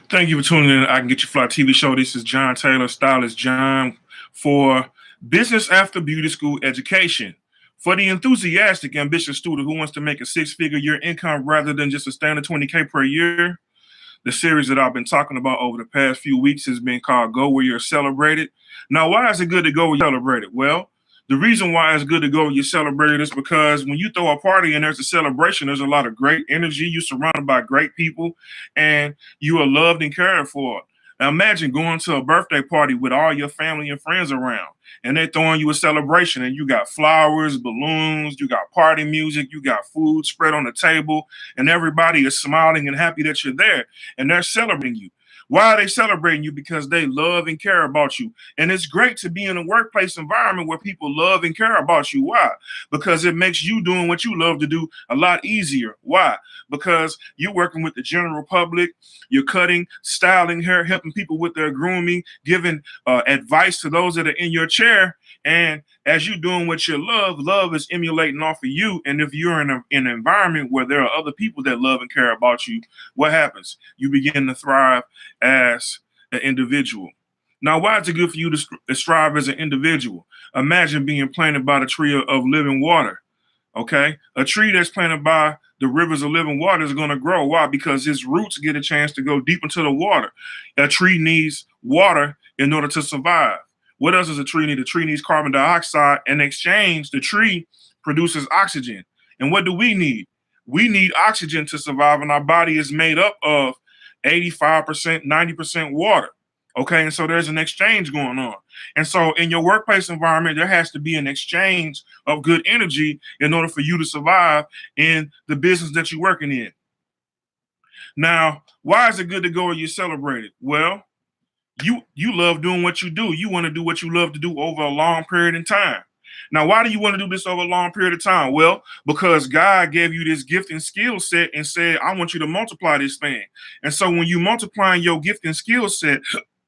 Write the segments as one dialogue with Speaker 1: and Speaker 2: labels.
Speaker 1: Thank you for tuning in. I Can Get You Fly TV show. This is John Taylor, Stylist John, for Business After Beauty School Education. For the enthusiastic, ambitious student who wants to make a six-figure year income rather than just a standard 20K per year, the series that I've been talking about over the past few weeks has been called Go Where You're Celebrated. Now, why is it good to go where you're celebrated? Well, the reason why it's good to go where you're celebrated is because when you throw a party and there's a celebration, there's a lot of great energy. You're surrounded by great people and you are loved and cared for. Now imagine going to a birthday party with all your family and friends around and they're throwing you a celebration and you got flowers, balloons, you got party music, you got food spread on the table, and everybody is smiling and happy that you're there and they're celebrating you. Why are they celebrating you? Because they love and care about you. And it's great to be in a workplace environment where people love and care about you. Why? Because it makes you doing what you love to do a lot easier. Why? Because you're working with the general public, you're cutting, styling hair, helping people with their grooming, giving advice to those that are in your chair. And as you're doing what you love is emulating off of you. And if you're in an environment where there are other people that love and care about you, what happens? You begin to thrive as an individual. Now, why is it good for you to strive as an individual? Imagine being planted by the tree of living water. Okay, a tree that's planted by the rivers of living water is going to grow. Why? Because its roots get a chance to go deep into the water. A tree needs water in order to survive. What else does a tree need? A tree needs carbon dioxide. In exchange, the tree produces oxygen. And what do we need? We need oxygen to survive, and our body is made up of 85%, 90% water. Okay, and so there's an exchange going on. And so in your workplace environment, there has to be an exchange of good energy in order for you to survive in the business that you're working in. Now, why is it good to go where you celebrate it? Well, you love doing what you do. You want to do what you love to do over a long period of time. Now, why do you want to do this over a long period of time? Well, because God gave you this gift and skill set and said, I want you to multiply this thing. And so when you multiplying your gift and skill set,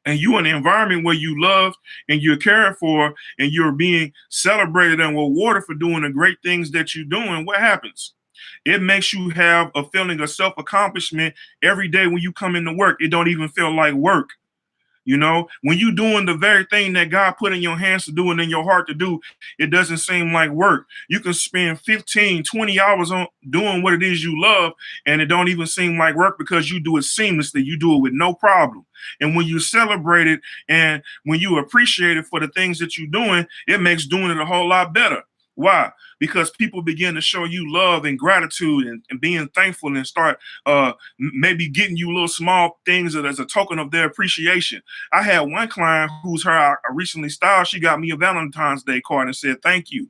Speaker 1: and you in an environment where you love and you're cared for and you're being celebrated and rewarded for doing the great things that you're doing, what happens? It makes you have a feeling of self-accomplishment every day when you come into work. It don't even feel like work. You know, when you're doing the very thing that God put in your hands to do and in your heart to do, it doesn't seem like work. You can spend 15, 20 hours on doing what it is you love, and it don't even seem like work because you do it seamlessly. You do it with no problem. And when you celebrate it and when you appreciate it for the things that you're doing, it makes doing it a whole lot better. Why? Because people begin to show you love and gratitude and being thankful and start maybe getting you little small things as a token of their appreciation. I had one client whose hair I recently styled. She got me a Valentine's Day card and said, thank you.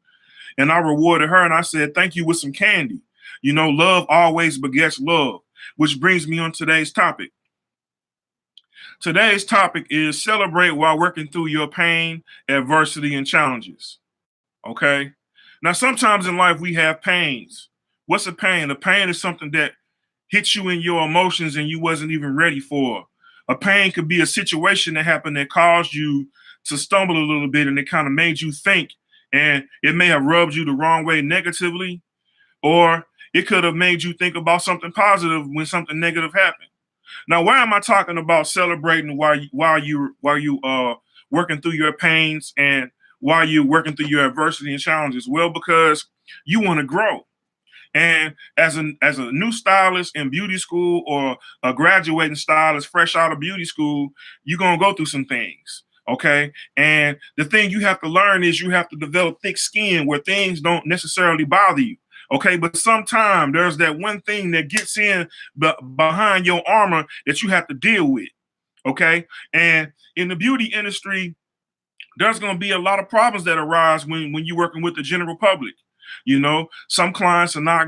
Speaker 1: And I rewarded her and I said, thank you with some candy. You know, love always begets love, which brings me on today's topic. Today's topic is celebrate while working through your pain, adversity, and challenges. Okay. Now, sometimes in life we have pains. What's a pain? A pain is something that hits you in your emotions and you wasn't even ready for. A pain could be a situation that happened that caused you to stumble a little bit and it kind of made you think, and it may have rubbed you the wrong way negatively, or it could have made you think about something positive when something negative happened. Now, why am I talking about celebrating while you working through your pains and while you're working through your adversity and challenges? Well, because you want to grow. And as a new stylist in beauty school or a graduating stylist fresh out of beauty school, you're gonna go through some things. Okay. And the thing you have to learn is you have to develop thick skin where things don't necessarily bother you. Okay, but sometimes there's that one thing that gets in behind your armor that you have to deal with. Okay, and in the beauty industry, there's going to be a lot of problems that arise when you're working with the general public. You know, some clients are not,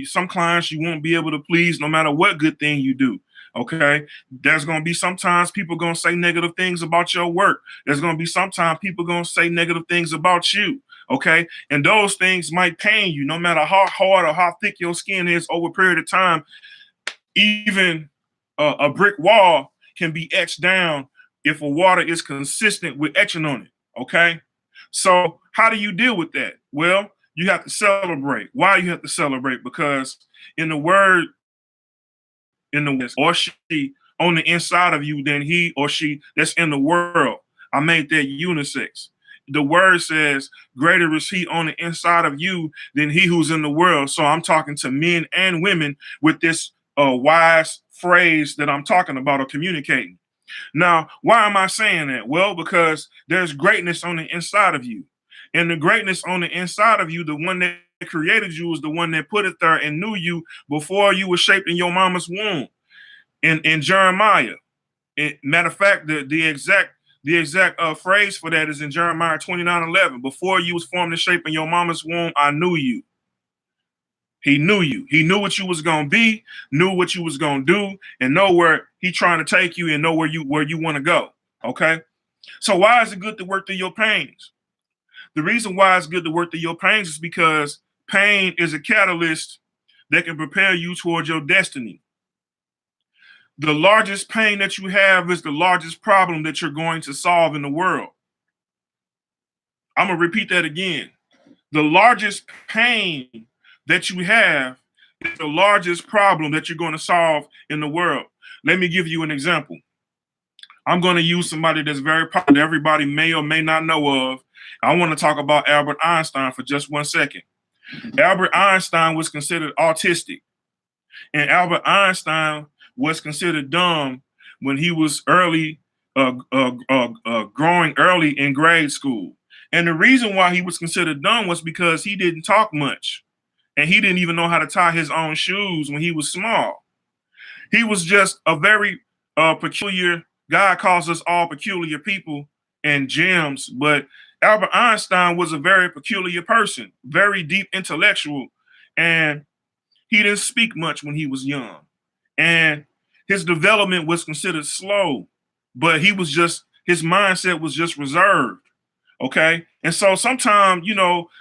Speaker 1: some clients you won't be able to please no matter what good thing you do. Okay. There's going to be sometimes people going to say negative things about your work. There's going to be sometimes people going to say negative things about you. Okay. And those things might pain you no matter how hard or how thick your skin is over a period of time. Even a brick wall can be etched down if a water is consistent with etching on it. Okay. So how do you deal with that? Well, you have to celebrate. Why you have to celebrate? Because in the word, in the or she on the inside of you than he or she that's in the world. I made that unisex. The word says, greater is he on the inside of you than he who's in the world. So I'm talking to men and women with this wise phrase that I'm talking about or communicating. Now, why am I saying that? Well, because there's greatness on the inside of you. And the greatness on the inside of you, the one that created you, is the one that put it there and knew you before you were shaped in your mama's womb. In Jeremiah, matter of fact, the exact phrase for that is in Jeremiah 29:11. Before you was formed and shaped in your mama's womb, I knew you. He knew you. He knew what you was gonna be, knew what you was gonna do, and know where he trying to take you and know where you want to go. Okay. So why is it good to work through your pains? The reason why it's good to work through your pains is because pain is a catalyst that can prepare you towards your destiny. The largest pain that you have is the largest problem that you're going to solve in the world. I'm gonna repeat that again. The largest pain that you have is the largest problem that you're going to solve in the world. Let me give you an example. I'm going to use somebody that's very popular, everybody may or may not know of. I want to talk about Albert Einstein for just 1 second. Albert Einstein was considered autistic, and Albert Einstein was considered dumb when he was growing early in grade school. And the reason why he was considered dumb was because he didn't talk much, and he didn't even know how to tie his own shoes when he was small. He was just a very peculiar. God calls us all peculiar people and gems, but Albert Einstein was a very peculiar person, very deep intellectual, and he didn't speak much when he was young. And his development was considered slow, but his mindset was just reserved. Okay. And so sometimes,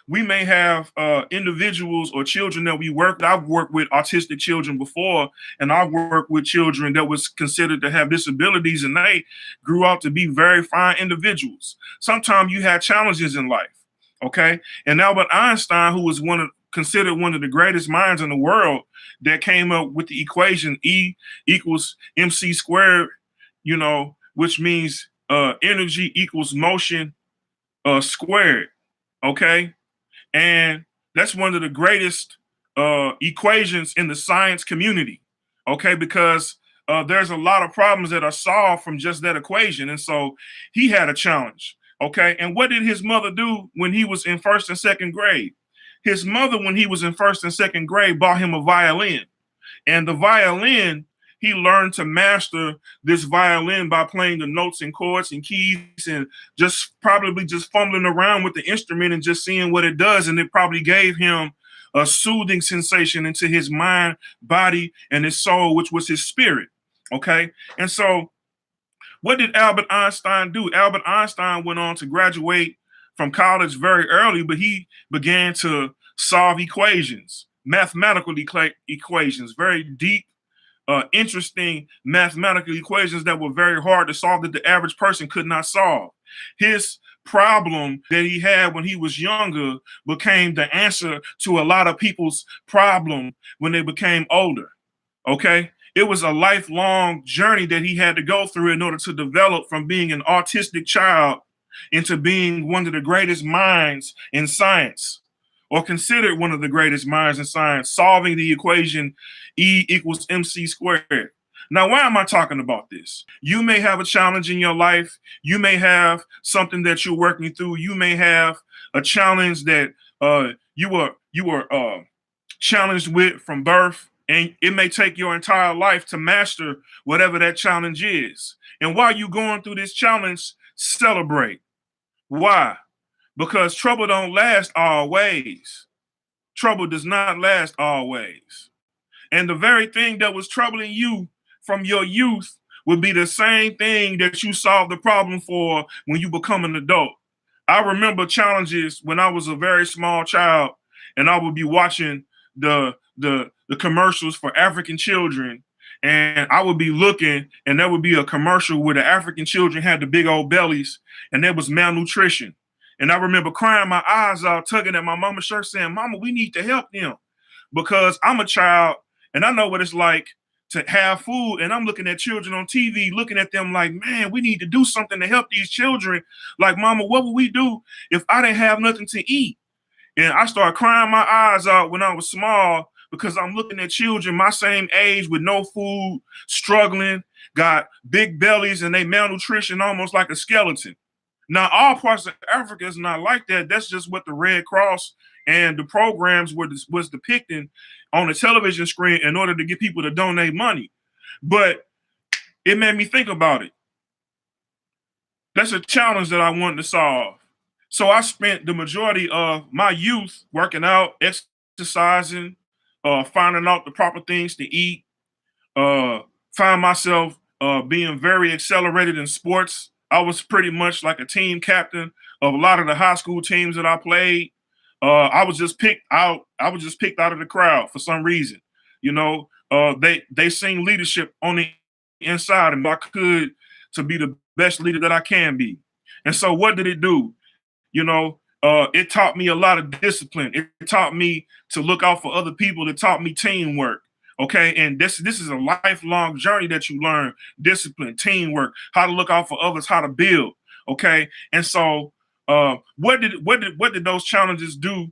Speaker 1: we may have individuals or children that we work with. I've worked with autistic children before, and I've worked with children that was considered to have disabilities, and they grew out to be very fine individuals. Sometimes you had challenges in life. Okay. And Albert Einstein, who was considered one of the greatest minds in the world, that came up with the equation E equals MC squared, which means energy equals motion squared. Okay. And that's one of the greatest equations in the science community. Okay. Because there's a lot of problems that are solved from just that equation. And so he had a challenge. Okay. And what did his mother do when he was in first and second grade? His mother, when he was in first and second grade, bought him a violin. And the violin, he learned to master this violin by playing the notes and chords and keys and just probably just fumbling around with the instrument and just seeing what it does. And it probably gave him a soothing sensation into his mind, body, and his soul, which was his spirit. Okay. And so what did Albert Einstein do? Albert Einstein went on to graduate from college very early, but he began to solve equations, mathematical equations, very deep, interesting mathematical equations that were very hard to solve, that the average person could not solve. His problem that he had when he was younger became the answer to a lot of people's problem when they became older. Okay. It was a lifelong journey that he had to go through in order to develop from being an autistic child into being one of the greatest minds in science, or considered one of the greatest minds in science, solving the equation E equals MC squared. Now, why am I talking about this? You may have a challenge in your life. You may have something that you're working through. You may have a challenge that you were challenged with from birth, and it may take your entire life to master whatever that challenge is. And while you're going through this challenge, celebrate. Why? Because trouble don't last always. Trouble does not last always. And the very thing that was troubling you from your youth would be the same thing that you solve the problem for when you become an adult. I remember challenges when I was a very small child, and I would be watching the commercials for African children, and I would be looking, and there would be a commercial where the African children had the big old bellies, and there was malnutrition. And I remember crying my eyes out, tugging at my mama's shirt, saying, "Mama, we need to help them," because I'm a child and I know what it's like to have food. And I'm looking at children on TV, looking at them like, man, we need to do something to help these children. Like, mama, what would we do if I didn't have nothing to eat? And I started crying my eyes out when I was small because I'm looking at children my same age with no food, struggling, got big bellies, and they malnutrition almost like a skeleton. Now, all parts of Africa is not like that. That's just what the Red Cross and the programs was depicting on the television screen in order to get people to donate money. But it made me think about it. That's a challenge that I wanted to solve. So I spent the majority of my youth working out, exercising, finding out the proper things to eat, find myself being very accelerated in sports. I was pretty much like a team captain of a lot of the high school teams that I played. I was just picked out. I was just picked out of the crowd for some reason. You know, they seen leadership on the inside, and I could to be the best leader that I can be. And so, what did it do? You know, it taught me a lot of discipline. It taught me to look out for other people. It taught me teamwork. Okay, and this is a lifelong journey that you learn discipline, teamwork, how to look out for others, how to build. Okay, and so what did those challenges do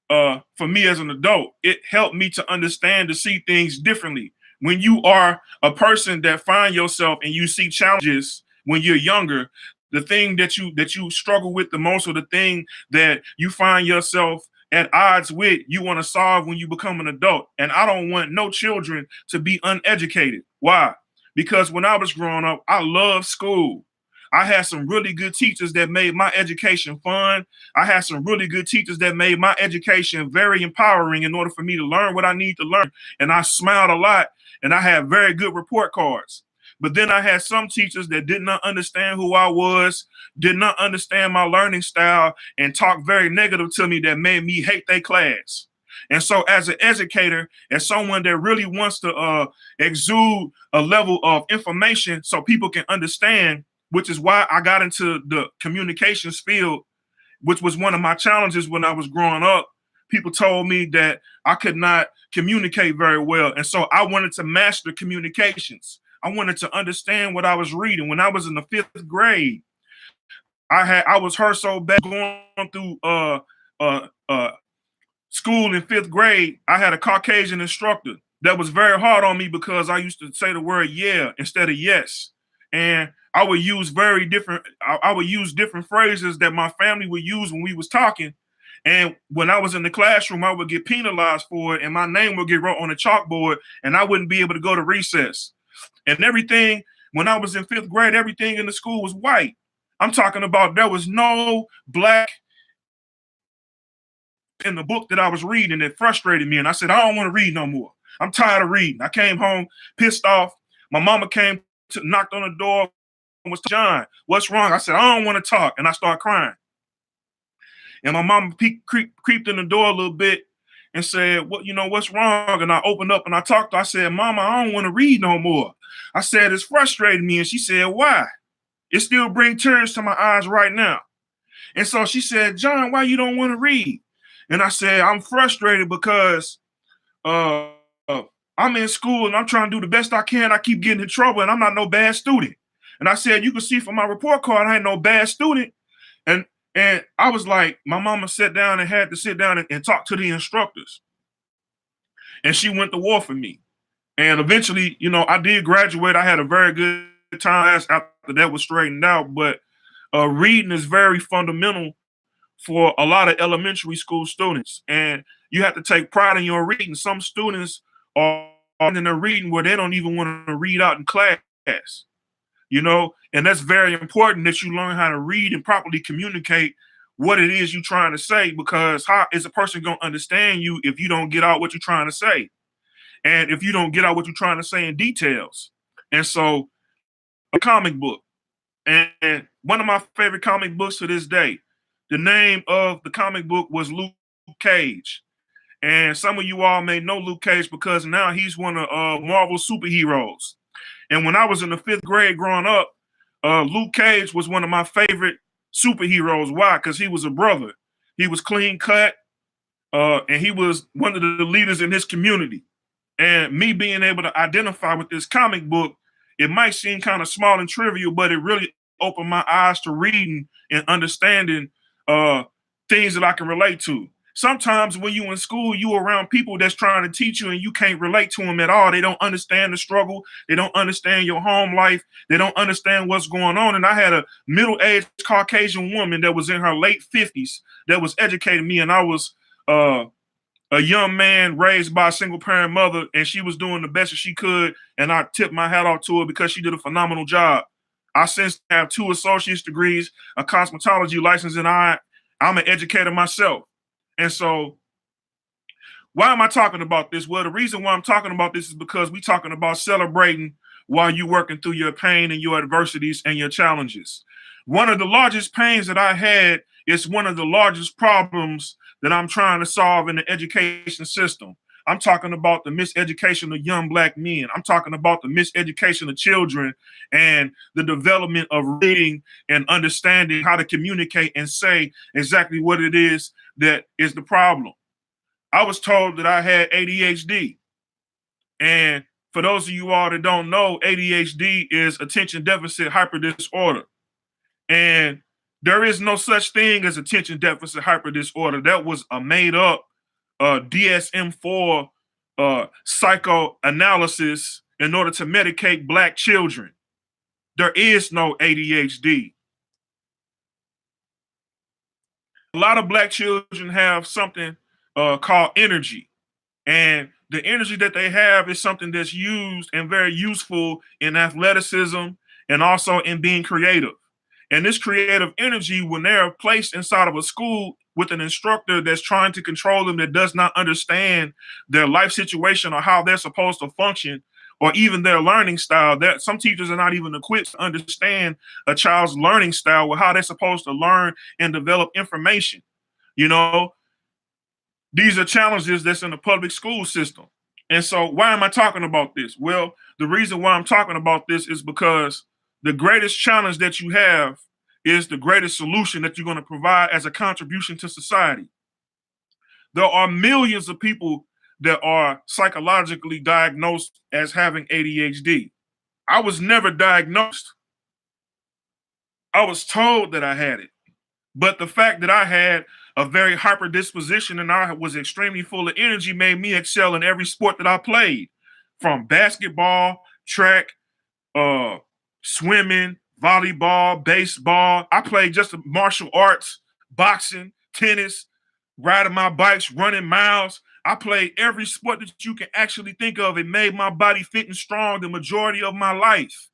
Speaker 1: for me as an adult? It helped me to understand to see things differently. When you are a person that find yourself and you see challenges when you're younger, the thing that you struggle with the most, or the thing that you find yourself at odds with, you want to solve when you become an adult. And I don't want no children to be uneducated. Why? Because when I was growing up, I loved school. I had some really good teachers that made my education fun. I had some really good teachers that made my education very empowering in order for me to learn what I need to learn. And I smiled a lot, and I had very good report cards. But then I had some teachers that did not understand who I was, did not understand my learning style, and talked very negative to me that made me hate their class. And so as an educator, as someone that really wants to exude a level of information so people can understand, which is why I got into the communications field, which was one of my challenges when I was growing up. People told me that I could not communicate very well. And so I wanted to master communications. I wanted to understand what I was reading. When I was in the 5th grade, I was hurt so bad going through school in 5th grade. I had a Caucasian instructor that was very hard on me because I used to say the word yeah instead of yes. And I would use I would use different phrases that my family would use when we was talking. And when I was in the classroom, I would get penalized for it, and my name would get wrote on the chalkboard, and I wouldn't be able to go to recess. And everything, when I was in 5th grade, everything in the school was white. I'm talking about there was no black in the book that I was reading. It frustrated me. And I said, I don't want to read no more. I'm tired of reading. I came home pissed off. My mama knocked on the door and was, John, what's wrong? I said, I don't want to talk. And I started crying. And my mama creeped in the door a little bit and said, what's wrong? And I opened up and I talked to her. I said, Mama, I don't want to read no more. I said, it's frustrating me. And she said, why? It still brings tears to my eyes right now. And so she said, John, why you don't want to read? And I said, I'm frustrated because I'm in school and I'm trying to do the best I can. I keep getting in trouble and I'm not no bad student. And I said, you can see from my report card, I ain't no bad student. And I was like, my mama sat down and had to sit down and talk to the instructors. And she went to war for me. And eventually, I did graduate. I had a very good time after that was straightened out. But reading is very fundamental for a lot of elementary school students. And you have to take pride in your reading. Some students are in their reading where they don't even want to read out in class. And that's very important that you learn how to read and properly communicate what it is you're trying to say, because how is a person going to understand you if you don't get out what you're trying to say? And if you don't get out what you're trying to say in details. And so a comic book, and one of my favorite comic books to this day, the name of the comic book was Luke Cage. And some of you all may know Luke Cage because now he's one of Marvel's superheroes. And when I was in the 5th grade growing up, Luke Cage was one of my favorite superheroes. Why? Because he was a brother. He was clean cut, and he was one of the leaders in his community. And me being able to identify with this comic book, it might seem kind of small and trivial, but it really opened my eyes to reading and understanding uh, things that I can relate to. Sometimes when you in school, you around people that's trying to teach you and you can't relate to them at all. They don't understand the struggle. They don't understand your home life. They don't understand what's going on. And I had a middle-aged Caucasian woman that was in her late 50s that was educating me, and I was uh, a young man raised by a single parent mother, and she was doing the best that she could. And I tipped my hat off to her because she did a phenomenal job. I since have 2 associate's degrees, a cosmetology license, and I'm an educator myself. And so, why am I talking about this? Well, the reason why I'm talking about this is because we're talking about celebrating while you're working through your pain and your adversities and your challenges. One of the largest pains that I had is one of the largest problems that I'm trying to solve in the education system. I'm talking about the miseducation of young Black men. I'm talking about the miseducation of children and the development of reading and understanding how to communicate and say exactly what it is that is the problem. I was told that I had ADHD. And for those of you all that don't know, ADHD is attention deficit hyper disorder. And there is no such thing as attention deficit hyper disorder. That was a made up DSM-4 psychoanalysis in order to medicate Black children. There is no ADHD. A lot of Black children have something called energy. And the energy that they have is something that's used and very useful in athleticism and also in being creative. And this creative energy, when they're placed inside of a school with an instructor that's trying to control them, that does not understand their life situation or how they're supposed to function, or even their learning style, that some teachers are not even equipped to understand a child's learning style or how they're supposed to learn and develop information. You know, these are challenges that's in the public school system. And so, why am I talking about this? Well, the reason why I'm talking about this is because the greatest challenge that you have is the greatest solution that you're going to provide as a contribution to society. There are millions of people that are psychologically diagnosed as having ADHD. I was never diagnosed. I was told that I had it. But the fact that I had a very hyper disposition and I was extremely full of energy made me excel in every sport that I played, from basketball, track, uh, swimming, volleyball, baseball. I played just martial arts, boxing, tennis, riding my bikes, running miles. I played every sport that you can actually think of. It made my body fit and strong the majority of my life.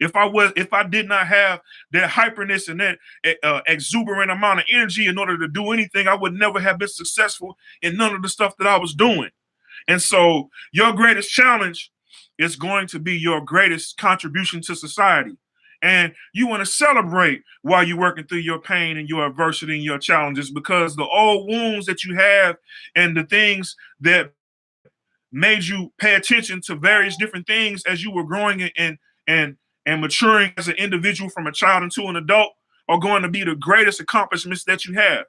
Speaker 1: If I did not have that hyperness and that exuberant amount of energy in order to do anything, I would never have been successful in none of the stuff that I was doing. And so your greatest challenge is going to be your greatest contribution to society. And you want to celebrate while you're working through your pain and your adversity and your challenges, because the old wounds that you have and the things that made you pay attention to various different things as you were growing and and maturing as an individual from a child into an adult are going to be the greatest accomplishments that you have.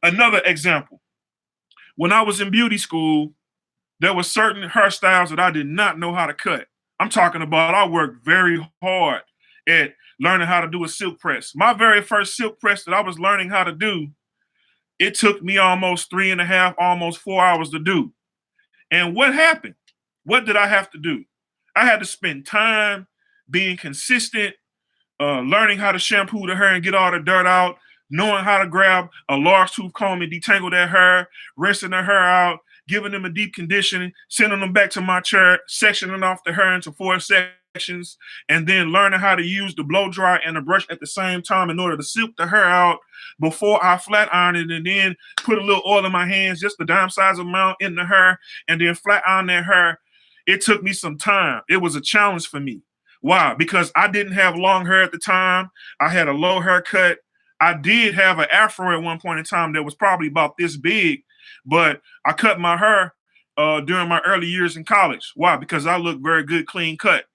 Speaker 1: Another example, when I was in beauty school, there were certain hairstyles that I did not know how to cut. I'm talking about I worked very hard at learning how to do a silk press. My very first silk press that I was learning how to do, it took me almost 3.5, almost 4 hours to do. And what happened? What did I have to do? I had to spend time being consistent, learning how to shampoo the hair and get all the dirt out, knowing how to grab a large tooth comb and detangle their hair, rinsing their hair out, giving them a deep conditioning, sending them back to my chair, sectioning off the hair into 4 sections, and then learning how to use the blow dry and the brush at the same time in order to silk the hair out before I flat iron it, and then put a little oil in my hands, just the dime size amount in the hair, and then flat iron that hair. It took me some time. It was a challenge for me. Why? Because I didn't have long hair at the time. I had a low haircut. I did have an afro at one point in time that was probably about this big, but I cut my hair during my early years in college. Why? Because I looked very good, clean cut.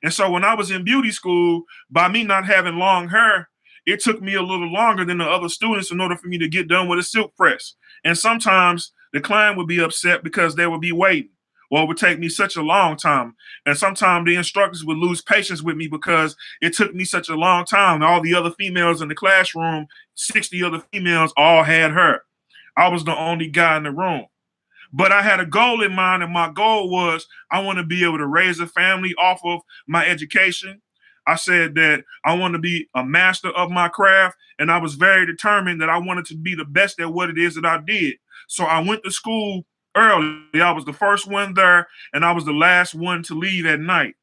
Speaker 1: And so when I was in beauty school, by me not having long hair, it took me a little longer than the other students in order for me to get done with a silk press. And sometimes the client would be upset because they would be waiting. or it would take me such a long time. And sometimes the instructors would lose patience with me because it took me such a long time. All the other females in the classroom, 60 other females, all had her. I was the only guy in the room. But I had a goal in mind, and my goal was I want to be able to raise a family off of my education. I said that I want to be a master of my craft, and I was very determined that I wanted to be the best at what it is that I did. So I went to school early. I was the first one there, and I was the last one to leave at night.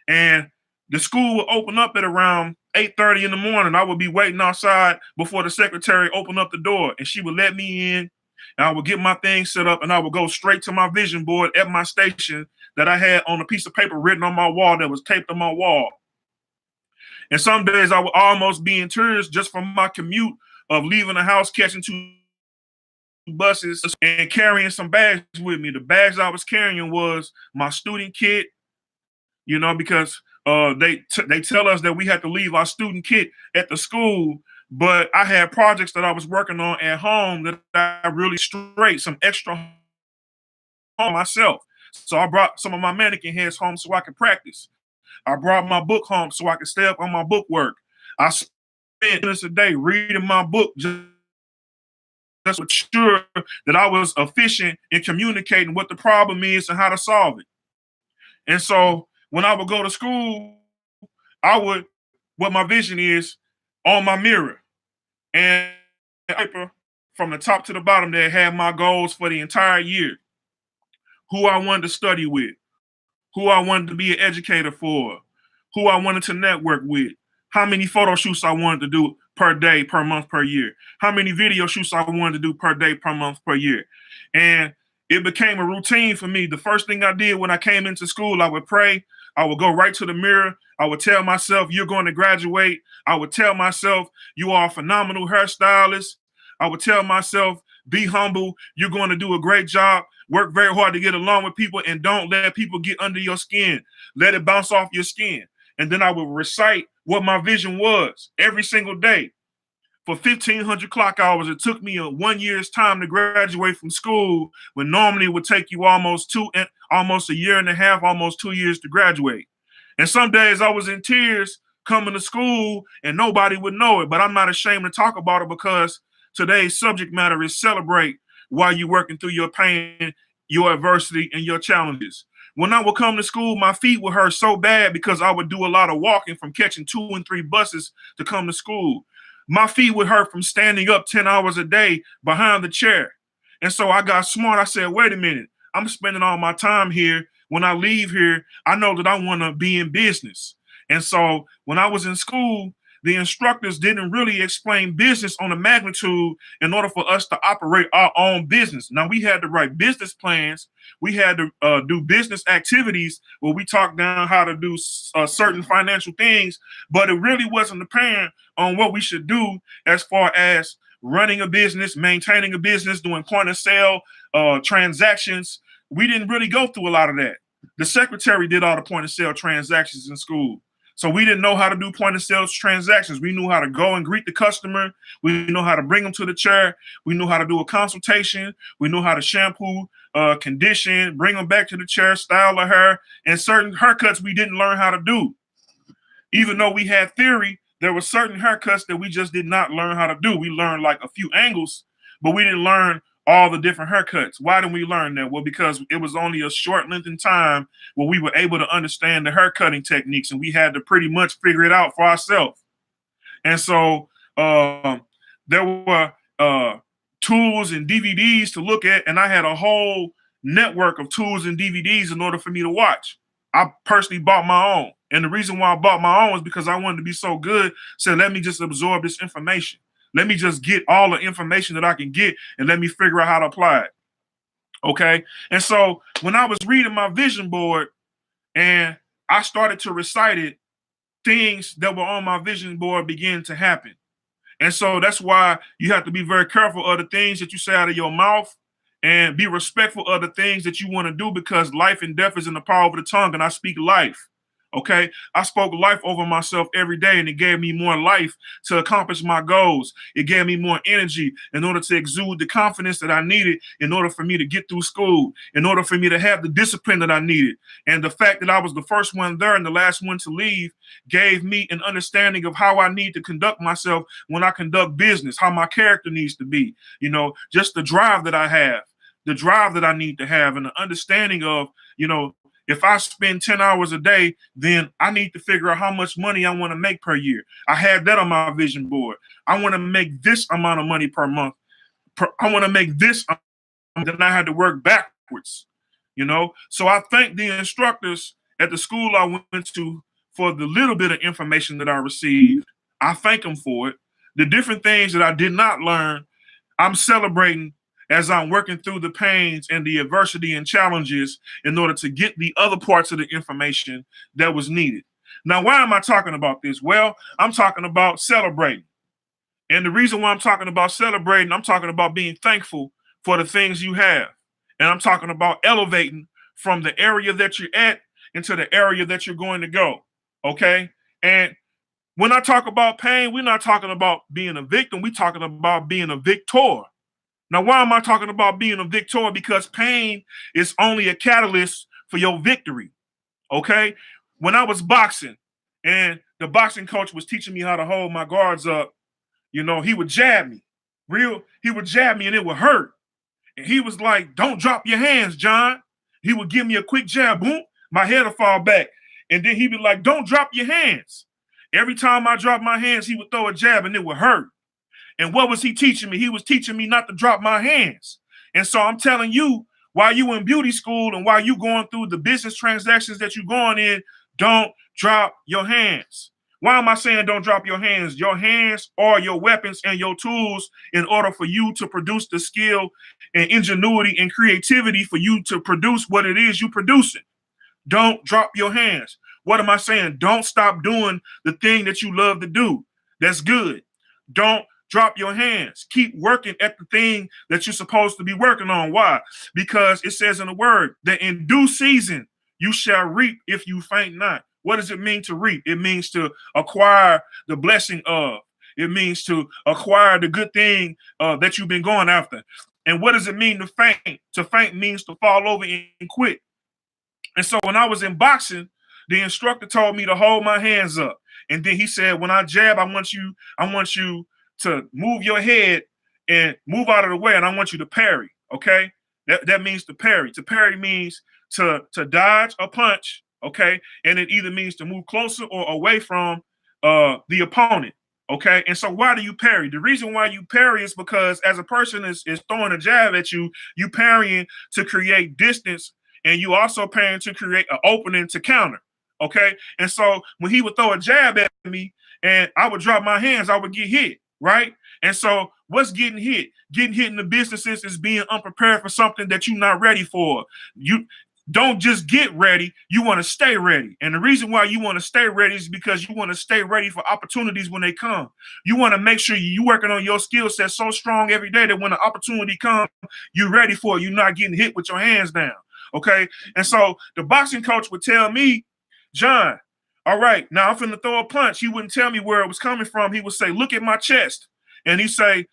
Speaker 1: And the school would open up at around 8:30 in the morning. I would be waiting outside before the secretary opened up the door, and she would let me in, and I would get my thing set up, and I would go straight to my vision board at my station that I had on a piece of paper written on my wall that was taped on my wall. And some days I would almost be in tears just from my commute of leaving the house, catching two buses, and carrying some bags with me. The bags I was carrying was my student kit, because they tell us that we had to leave our student kit at the school, but I had projects that I was working on at home that I really straight some extra home myself. So I brought some of my mannequin heads home so I could practice. I brought my book home so I could stay up on my book work. I spent minutes a day reading my book just to ensure that I was efficient in communicating what the problem is and how to solve it. And so when I would go to school, I would, what my vision is on my mirror and paper from the top to the bottom that had my goals for the entire year, who I wanted to study with, who I wanted to be an educator for, who I wanted to network with, how many photo shoots I wanted to do per day, per month, per year, how many video shoots I wanted to do per day, per month, per year. And it became a routine for me. The first thing I did when I came into school, I would pray. I would go right to the mirror. I would tell myself, you're going to graduate. I would tell myself, you are a phenomenal hairstylist. I would tell myself, be humble. You're going to do a great job. Work very hard to get along with people, and don't let people get under your skin. Let it bounce off your skin. And then I would recite what my vision was every single day. For 1,500 clock hours, it took me 1 year's time to graduate from school, when normally it would take you almost a year and a half, almost 2 years to graduate. And some days I was in tears coming to school and nobody would know it, but I'm not ashamed to talk about it because today's subject matter is celebrate while you're working through your pain, your adversity, and your challenges. When I would come to school, my feet would hurt so bad because I would do a lot of walking from catching 2 and 3 buses to come to school. My feet would hurt from standing up 10 hours a day behind the chair. And so I got smart. I said, wait a minute, I'm spending all my time here. When I leave here, I know that I want to be in business. And so when I was in school, the instructors didn't really explain business on a magnitude in order for us to operate our own business. Now, we had to write business plans. We had to do business activities where we talked down how to do certain financial things, but it really wasn't apparent on what we should do as far as running a business, maintaining a business, doing point of sale transactions. We didn't really go through a lot of that. The secretary did all the point of sale transactions in school. So we didn't know how to do point of sale transactions. We knew how to go and greet the customer. We knew how to bring them to the chair. We knew how to do a consultation. We knew how to shampoo, condition, bring them back to the chair, style the hair, and certain haircuts we didn't learn how to do. Even though we had theory, there were certain haircuts that we just did not learn how to do. We learned like a few angles, but we didn't learn all the different haircuts. Why didn't we learn that? Well, because it was only a short length in time where we were able to understand the hair cutting techniques, and we had to pretty much figure it out for ourselves. And so there were tools and DVDs to look at, and I had a whole network of tools and DVDs in order for me to watch. I personally bought my own. And the reason why I bought my own was because I wanted to be so good. So let me just absorb this information. Let me just get all the information that I can get and let me figure out how to apply it. Okay. And so when I was reading my vision board and I started to recite it, things that were on my vision board began to happen. And so that's why you have to be very careful of the things that you say out of your mouth and be respectful of the things that you want to do, because life and death is in the power of the tongue, and I speak life. Okay, I spoke life over myself every day, and it gave me more life to accomplish my goals. It gave me more energy in order to exude the confidence that I needed in order for me to get through school, in order for me to have the discipline that I needed. And the fact that I was the first one there and the last one to leave gave me an understanding of how I need to conduct myself when I conduct business, how my character needs to be, just the drive that I have, the drive that I need to have, and the understanding of, if I spend 10 hours a day, then I need to figure out how much money I want to make per year. I had that on my vision board. I want to make this amount of money per month. I want to make this, then I had to work backwards. So I thank the instructors at the school I went to for the little bit of information that I received. I thank them for it. The different things that I did not learn, I'm celebrating as I'm working through the pains and the adversity and challenges in order to get the other parts of the information that was needed. Now, why am I talking about this? Well, I'm talking about celebrating. And the reason why I'm talking about celebrating, I'm talking about being thankful for the things you have. And I'm talking about elevating from the area that you're at into the area that you're going to go. Okay? And when I talk about pain, we're not talking about being a victim. We're talking about being a victor. Now, why am I talking about being a victor? Because pain is only a catalyst for your victory. Okay? When I was boxing and the boxing coach was teaching me how to hold my guards up, he would jab me. He would jab me and it would hurt. And he was like, "Don't drop your hands, John." He would give me a quick jab, boom, my head would fall back. And then he'd be like, "Don't drop your hands." Every time I dropped my hands, he would throw a jab and it would hurt. And what was he teaching me? He was teaching me not to drop my hands. And so I'm telling you, while you in beauty school and while you going through the business transactions that you're going in, don't drop your hands. Why am I saying don't drop your hands? Your hands are your weapons and your tools in order for you to produce the skill and ingenuity and creativity for you to produce what it is you're producing. Don't drop your hands. What am I saying? Don't stop doing the thing that you love to do. That's good. Don't drop your hands. Keep working at the thing that you're supposed to be working on. Why? Because it says in the word that in due season you shall reap if you faint not. What does it mean to reap? It means to acquire the blessing of. It means to acquire the good thing that you've been going after. And what does it mean to faint? To faint means to fall over and quit. And so when I was in boxing, the instructor told me to hold my hands up. And then he said, when I jab, I want you to move your head and move out of the way, and I want you to parry. Okay, that means to parry. To parry means to dodge a punch. Okay, and it either means to move closer or away from the opponent. Okay, and so why do you parry? The reason why you parry is because as a person is throwing a jab at you, you parrying to create distance, and you also parrying to create an opening to counter. Okay, and so when he would throw a jab at me and I would drop my hands, I would get hit. Right? And so what's getting hit? Getting hit in the businesses is being unprepared for something that you're not ready for. You don't just get ready, you want to stay ready. And the reason why you want to stay ready is because you want to stay ready for opportunities when they come. You want to make sure you're working on your skill set so strong every day that when the opportunity comes, you're ready for it. You're not getting hit with your hands down. Okay? And so the boxing coach would tell me, "John, all right, now I'm finna throw a punch." He wouldn't tell me where it was coming from. He would say, "Look at my chest." And he'd say,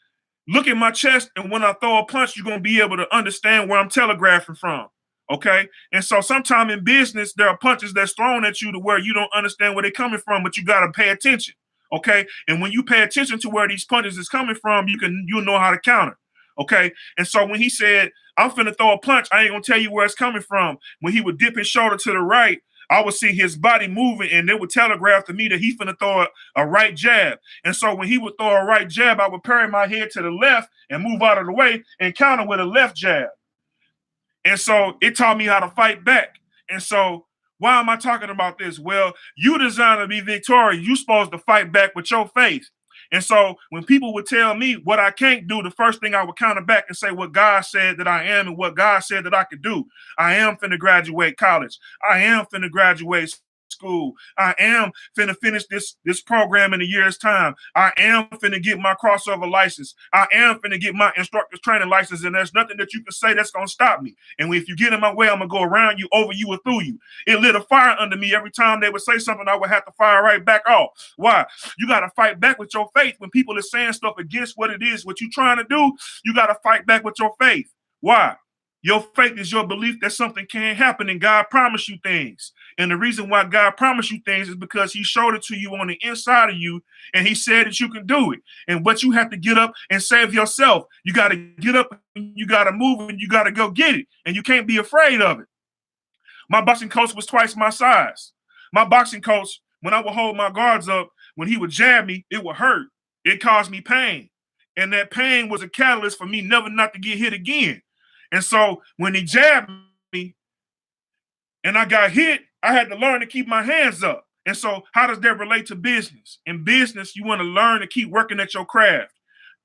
Speaker 1: "Look at my chest. And when I throw a punch, you're going to be able to understand where I'm telegraphing from." Okay. And so sometime in business, there are punches that's thrown at you to where you don't understand where they're coming from, but you got to pay attention. Okay. And when you pay attention to where these punches is coming from, you'll know how to counter. Okay. And so when he said, "I'm finna throw a punch, I ain't going to tell you where it's coming from," when he would dip his shoulder to the right, I would see his body moving, and it would telegraph to me that he finna throw a right jab. And so when he would throw a right jab, I would parry my head to the left and move out of the way and counter with a left jab. And so it taught me how to fight back. And so why am I talking about this? Well, you designed to be victorious. You're supposed to fight back with your faith. And so when people would tell me what I can't do, the first thing I would counter back and say what God said that I am and what God said that I could do. I am finna graduate college. I am finna graduate school. I am finna finish this program in a year's time. I am finna get my crossover license. I am finna get my instructor's training license, and there's nothing that you can say that's gonna stop me. And if you get in my way, I'm gonna go around you, over you, or through you. It lit a fire under me every time they would say something. I would have to fire right back off. Why? You gotta fight back with your faith when people are saying stuff against what it is, what you're trying to do. You gotta fight back with your faith. Why? Your faith is your belief that something can happen and God promised you things. And the reason why God promised you things is because he showed it to you on the inside of you and he said that you can do it. And but you have to get up and save yourself. You got to get up and you got to move and you got to go get it. And you can't be afraid of it. My boxing coach was twice my size. My boxing coach, when I would hold my guards up, when he would jab me, it would hurt. It caused me pain. And that pain was a catalyst for me never not to get hit again. And so when he jabbed me and I got hit, I had to learn to keep my hands up. And so how does that relate to business? In business, you want to learn to keep working at your craft.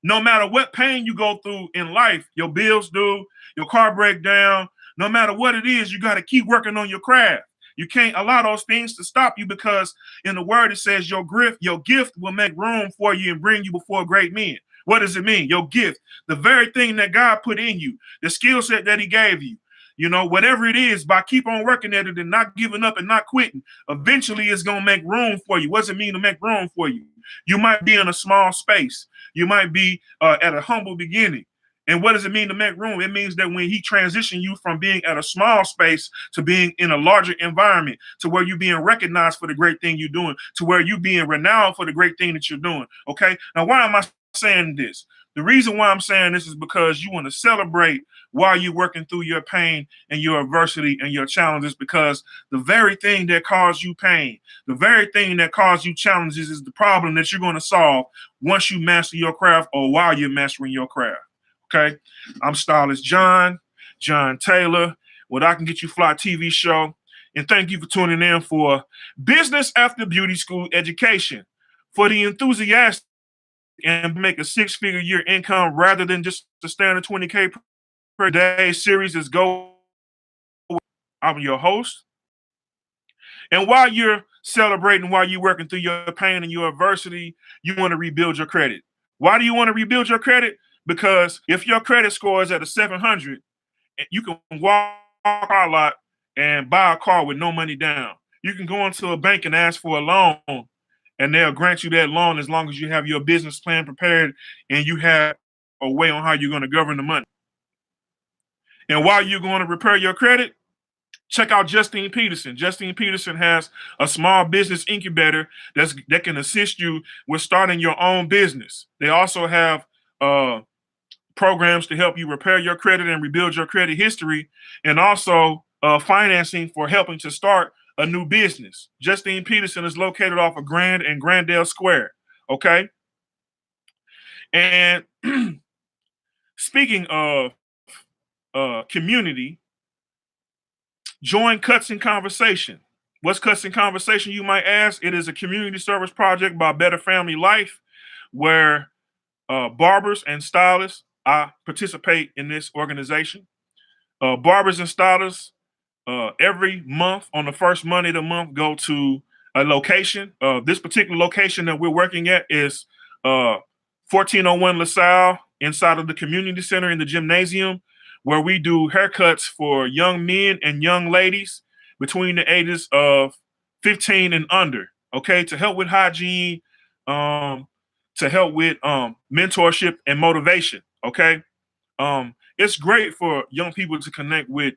Speaker 1: No matter what pain you go through in life, your bills do, your car break down, no matter what it is, you got to keep working on your craft. You can't allow those things to stop you because in the word it says your gift will make room for you and bring you before great men. What does it mean? Your gift, the very thing that God put in you, the skill set that he gave you, whatever it is, by keep on working at it and not giving up and not quitting, eventually it's going to make room for you. What does it mean to make room for you? You might be in a small space. You might be at a humble beginning. And what does it mean to make room? It means that when he transitioned you from being at a small space to being in a larger environment, to where you're being recognized for the great thing you're doing, to where you're being renowned for the great thing that you're doing. Okay. Now, why am I saying this? The reason why I'm saying this is because you want to celebrate while you're working through your pain and your adversity and your challenges, because the very thing that caused you pain, the very thing that caused you challenges is the problem that you're going to solve once you master your craft or while you're mastering your craft. Okay, I'm Stylist John Taylor with I Can Get You Fly TV show. And thank you for tuning in for Business After Beauty School Education for the enthusiastic and make a six-figure year income rather than just a standard 20K per day. Series is Go. I'm your host. And while you're celebrating, while you're working through your pain and your adversity, you want to rebuild your credit. Why do you want to rebuild your credit? Because if your credit score is at a 700, you can walk a car lot and buy a car with no money down. You can go into a bank and ask for a loan, and they'll grant you that loan as long as you have your business plan prepared and you have a way on how you're going to govern the money. And while you're going to repair your credit, check out Justine Peterson. Justine Peterson has a small business incubator that can assist you with starting your own business. They also have programs to help you repair your credit and rebuild your credit history, and also financing for helping to start a new business. Justine Peterson is located off of Grand and Grandale Square. Okay. And speaking of community, join Cuts in Conversation. What's Cuts in Conversation, you might ask? It is a community service project by Better Family Life, where barbers and stylists, I participate in this organization. Barbers and stylists every month on the first Monday of the month go to a location. This particular location that we're working at is 1401 LaSalle inside of the community center in the gymnasium, where we do haircuts for young men and young ladies between the ages of 15 and under, okay, to help with hygiene, to help with mentorship and motivation, okay? It's great for young people to connect with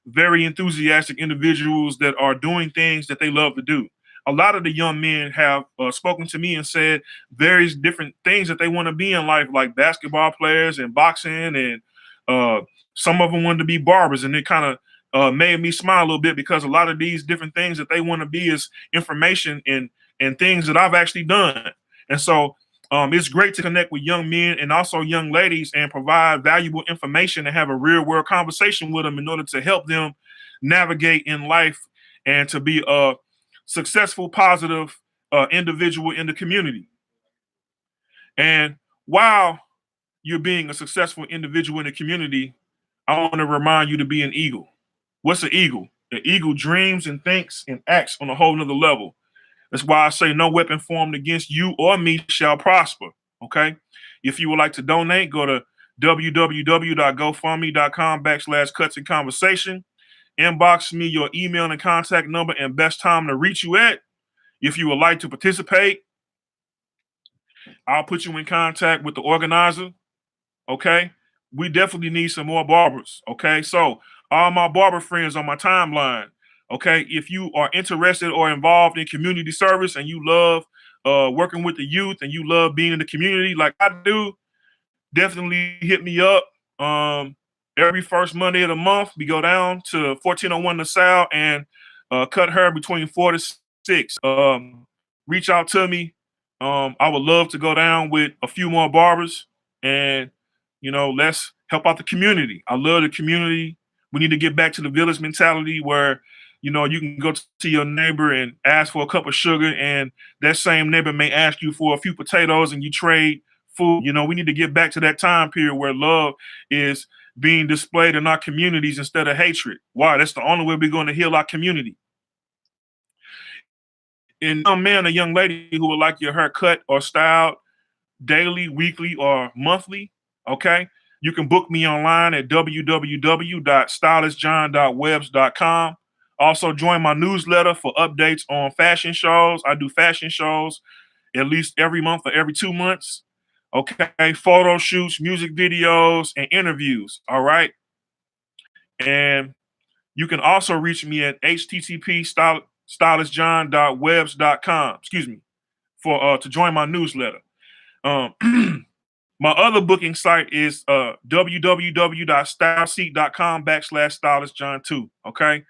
Speaker 1: very enthusiastic individuals that are doing things that they love to do. A lot of the young men have spoken to me and said various different things that they want to be in life, like basketball players and boxing, and some of them wanted to be barbers, and it kind of made me smile a little bit because a lot of these different things that they want to be is information and things that I've actually done. And so it's great to connect with young men and also young ladies and provide valuable information and have a real world conversation with them in order to help them navigate in life and to be a successful, positive individual in the community. And while you're being a successful individual in the community, I want to remind you to be an eagle. What's an eagle? The eagle dreams and thinks and acts on a whole nother level. That's why I say no weapon formed against you or me shall prosper. Okay. If you would like to donate, go to www.gofundme.com/cuts and conversation. Inbox me your email and contact number and best time to reach you at. If you would like to participate, I'll put you in contact with the organizer. Okay. We definitely need some more barbers. Okay. So, all my barber friends on my timeline. Okay. If you are interested or involved in community service and you love working with the youth and you love being in the community like I do, definitely hit me up. Every first Monday of the month, we go down to 1401 LaSalle and cut hair between 4 to 6. Reach out to me. I would love to go down with a few more barbers and, let's help out the community. I love the community. We need to get back to the village mentality where, you can go to your neighbor and ask for a cup of sugar, and that same neighbor may ask you for a few potatoes and you trade food. We need to get back to that time period where love is being displayed in our communities instead of hatred. Why? That's the only way we're going to heal our community. And young man or young lady who would like your hair cut or styled daily, weekly, or monthly, okay, you can book me online at www.stylistjohn.webs.com. Also, join my newsletter for updates on fashion shows. I do fashion shows at least every month or every 2 months. Okay, photo shoots, music videos, and interviews. All right. And you can also reach me at http://stylistjohn.webs.com. Excuse me, for to join my newsletter. Um, my other booking site is www.styleseat.com/stylistjohn2. Okay.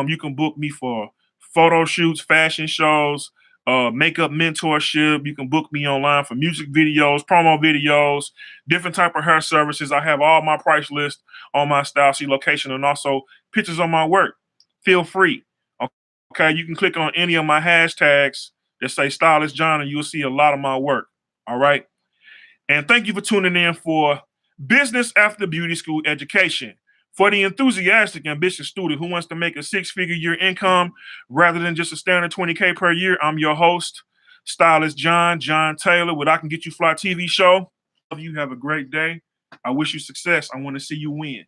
Speaker 1: You can book me for photo shoots, fashion shows, makeup mentorship. You can book me online for music videos, promo videos, different type of hair services. I have all my price list on my Style Seat location and also pictures of my work. Feel free. Okay. You can click on any of my hashtags that say Stylist John and you'll see a lot of my work. All right. And thank you for tuning in for Business After Beauty School Education. For the enthusiastic, ambitious student who wants to make a six-figure year income rather than just a standard 20K per year, I'm your host, Stylist John Taylor with I Can Get You Fly TV show. Love you. Have a great day. I wish you success. I want to see you win.